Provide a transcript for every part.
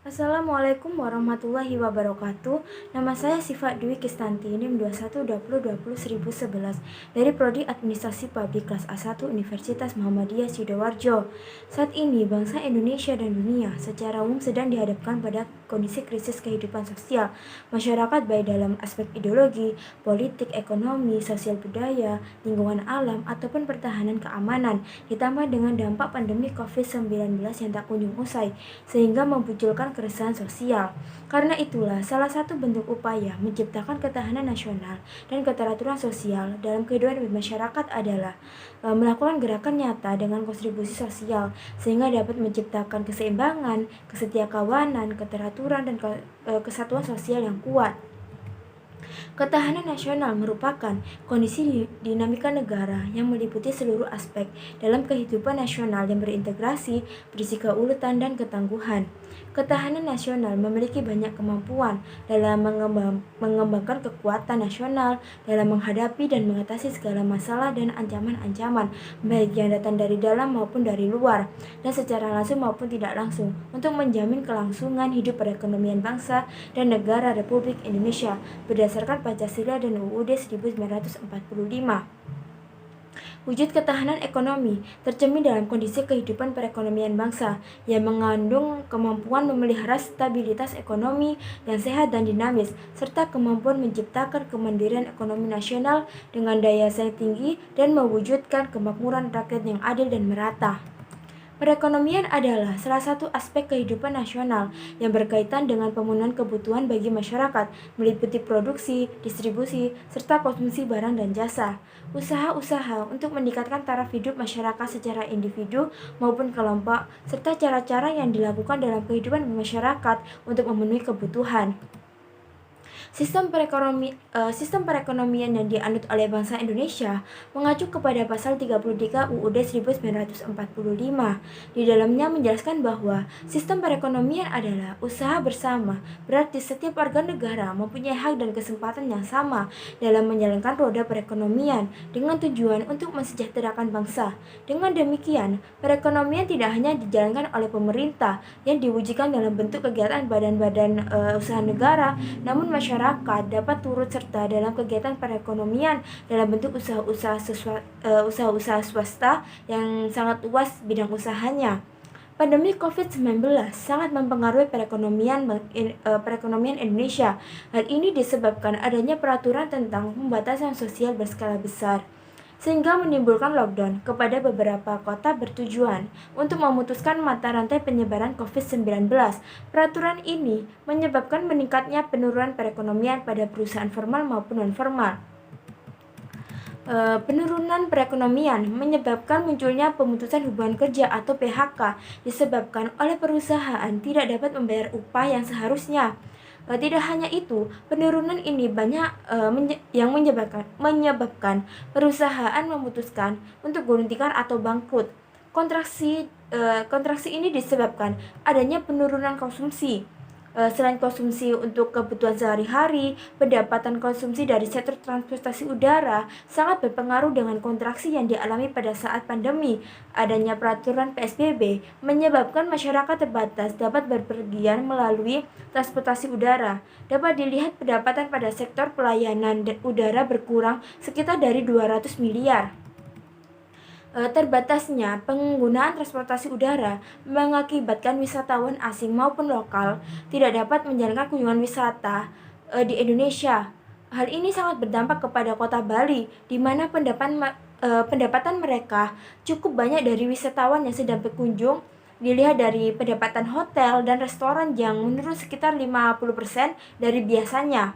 Assalamualaikum warahmatullahi wabarakatuh. Nama saya Siva Dwi Kistanti, NIM 2120201011 dari Prodi Administrasi Publik kelas A1 Universitas Muhammadiyah Sidoarjo. Saat ini bangsa Indonesia dan dunia secara umum sedang dihadapkan pada kondisi krisis kehidupan sosial masyarakat baik dalam aspek ideologi, politik, ekonomi, sosial budaya, lingkungan alam ataupun pertahanan keamanan, ditambah dengan dampak pandemi COVID-19 yang tak kunjung usai sehingga memunculkan keresahan sosial. Karena itulah salah satu bentuk upaya menciptakan ketahanan nasional dan keteraturan sosial dalam kehidupan masyarakat adalah melakukan gerakan nyata dengan kontribusi sosial sehingga dapat menciptakan keseimbangan, kesetiakawanan, keteraturan dan kesatuan sosial yang kuat. Ketahanan nasional merupakan kondisi dinamika negara yang meliputi seluruh aspek dalam kehidupan nasional yang berintegrasi, berisi keuletan dan ketangguhan. Ketahanan nasional memiliki banyak kemampuan dalam mengembangkan kekuatan nasional dalam menghadapi dan mengatasi segala masalah dan ancaman-ancaman, baik yang datang dari dalam maupun dari luar, dan secara langsung maupun tidak langsung, untuk menjamin kelangsungan hidup perekonomian bangsa dan negara Republik Indonesia berdasarkan Pancasila dan UUD 1945. Wujud ketahanan ekonomi tercermin dalam kondisi kehidupan perekonomian bangsa yang mengandung kemampuan memelihara stabilitas ekonomi yang sehat dan dinamis, serta kemampuan menciptakan kemandirian ekonomi nasional dengan daya saing tinggi dan mewujudkan kemakmuran rakyat yang adil dan merata. Perekonomian adalah salah satu aspek kehidupan nasional yang berkaitan dengan pemenuhan kebutuhan bagi masyarakat, meliputi produksi, distribusi, serta konsumsi barang dan jasa. Usaha-usaha untuk meningkatkan taraf hidup masyarakat secara individu maupun kelompok, serta cara-cara yang dilakukan dalam kehidupan masyarakat untuk memenuhi kebutuhan. Sistem perekonomian yang dianut oleh bangsa Indonesia mengacu kepada pasal 33 UUD 1945. Di dalamnya menjelaskan bahwa sistem perekonomian adalah usaha bersama, berarti setiap warga negara mempunyai hak dan kesempatan yang sama dalam menjalankan roda perekonomian dengan tujuan untuk mensejahterakan bangsa. Dengan demikian, perekonomian tidak hanya dijalankan oleh pemerintah yang diwujudkan dalam bentuk kegiatan badan-badan usaha negara, namun masyarakat dapat turut serta dalam kegiatan perekonomian dalam bentuk usaha-usaha swasta yang sangat luas bidang usahanya. Pandemi COVID-19 sangat mempengaruhi perekonomian Indonesia. Hal ini disebabkan adanya peraturan tentang pembatasan sosial berskala besar, sehingga menimbulkan lockdown kepada beberapa kota bertujuan untuk memutuskan mata rantai penyebaran COVID-19. Peraturan ini menyebabkan meningkatnya penurunan perekonomian pada perusahaan formal maupun non-formal. Penurunan perekonomian menyebabkan munculnya pemutusan hubungan kerja atau PHK disebabkan oleh perusahaan tidak dapat membayar upah yang seharusnya. Tidak hanya itu, penurunan ini banyak yang menyebabkan perusahaan memutuskan untuk gulung tikar atau bangkrut. Kontraksi ini disebabkan adanya penurunan konsumsi. Selain konsumsi untuk kebutuhan sehari-hari, pendapatan konsumsi dari sektor transportasi udara sangat berpengaruh dengan kontraksi yang dialami pada saat pandemi. Adanya peraturan PSBB menyebabkan masyarakat terbatas dapat berpergian melalui transportasi udara. Dapat dilihat pendapatan pada sektor pelayanan udara berkurang sekitar dari 200 miliar. Terbatasnya penggunaan transportasi udara mengakibatkan wisatawan asing maupun lokal tidak dapat menjalankan kunjungan wisata di Indonesia. Hal ini sangat berdampak kepada kota Bali, di mana pendapatan mereka cukup banyak dari wisatawan yang sedang berkunjung. Dilihat dari pendapatan hotel dan restoran yang menurun sekitar 50% dari biasanya.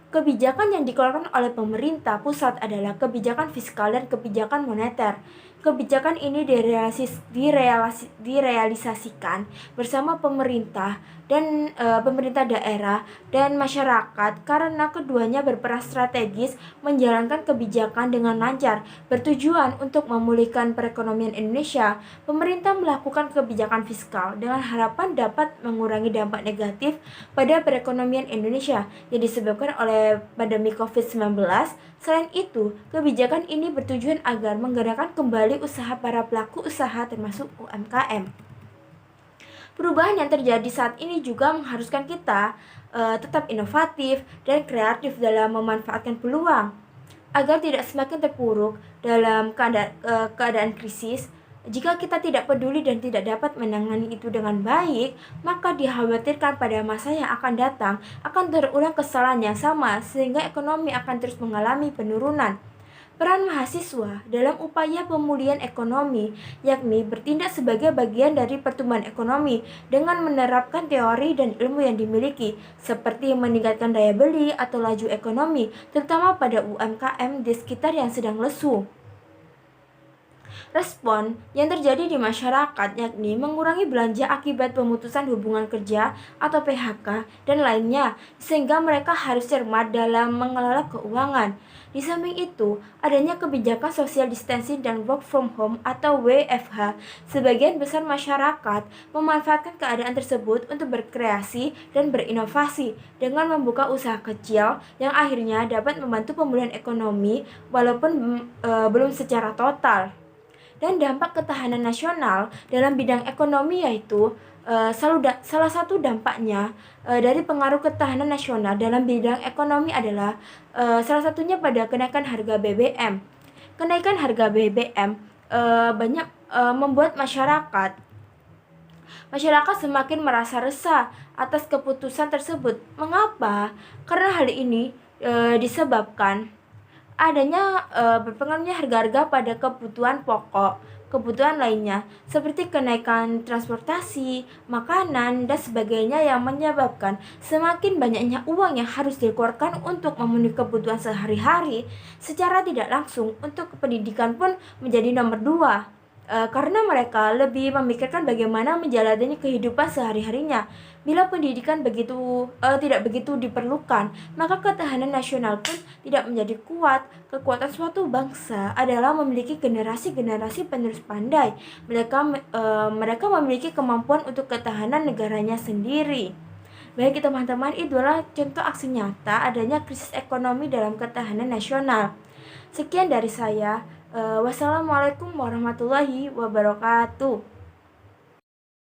Kebijakan yang dikeluarkan oleh pemerintah pusat adalah kebijakan fiskal dan kebijakan moneter. Kebijakan ini direalisasikan bersama pemerintah dan pemerintah daerah dan masyarakat karena keduanya berperan strategis menjalankan kebijakan dengan lancar. Bertujuan untuk memulihkan perekonomian Indonesia, pemerintah melakukan kebijakan fiskal dengan harapan dapat mengurangi dampak negatif pada perekonomian Indonesia yang disebabkan oleh pandemi COVID-19. Selain itu, kebijakan ini bertujuan agar menggerakkan kembali usaha para pelaku usaha termasuk UMKM. Perubahan yang terjadi saat ini juga mengharuskan kita tetap inovatif dan kreatif dalam memanfaatkan peluang agar tidak semakin terpuruk dalam keadaan krisis. Jika kita tidak peduli dan tidak dapat menangani itu dengan baik, maka dikhawatirkan pada masa yang akan datang akan terulang kesalahan yang sama sehingga ekonomi akan terus mengalami penurunan. Peran mahasiswa dalam upaya pemulihan ekonomi yakni bertindak sebagai bagian dari pertumbuhan ekonomi dengan menerapkan teori dan ilmu yang dimiliki seperti meningkatkan daya beli atau laju ekonomi terutama pada UMKM di sekitar yang sedang lesu. Respon yang terjadi di masyarakat yakni mengurangi belanja akibat pemutusan hubungan kerja atau PHK dan lainnya sehingga mereka harus cermat dalam mengelola keuangan. Di samping itu, adanya kebijakan social distancing dan work from home atau WFH. Sebagian besar masyarakat memanfaatkan keadaan tersebut untuk berkreasi dan berinovasi dengan membuka usaha kecil yang akhirnya dapat membantu pemulihan ekonomi walaupun belum secara total. Dan dampak ketahanan nasional dalam bidang ekonomi yaitu salah satu dampaknya dari pengaruh ketahanan nasional dalam bidang ekonomi adalah salah satunya pada kenaikan harga BBM. Kenaikan harga BBM banyak membuat masyarakat semakin merasa resah atas keputusan tersebut. Mengapa? Karena hal ini disebabkan adanya berpengaruhnya harga-harga pada kebutuhan pokok, kebutuhan lainnya seperti kenaikan transportasi, makanan, dan sebagainya yang menyebabkan semakin banyaknya uang yang harus dikeluarkan untuk memenuhi kebutuhan sehari-hari. Secara tidak langsung untuk pendidikan pun menjadi nomor 2. Karena mereka lebih memikirkan bagaimana menjalani kehidupan sehari-harinya. Bila pendidikan tidak begitu diperlukan, maka ketahanan nasional pun tidak menjadi kuat. Kekuatan suatu bangsa adalah memiliki generasi-generasi penerus pandai. Mereka memiliki kemampuan untuk ketahanan negaranya sendiri. Baik teman-teman, itulah contoh aksi nyata adanya krisis ekonomi dalam ketahanan nasional. Sekian dari saya. Wassalamualaikum warahmatullahi wabarakatuh.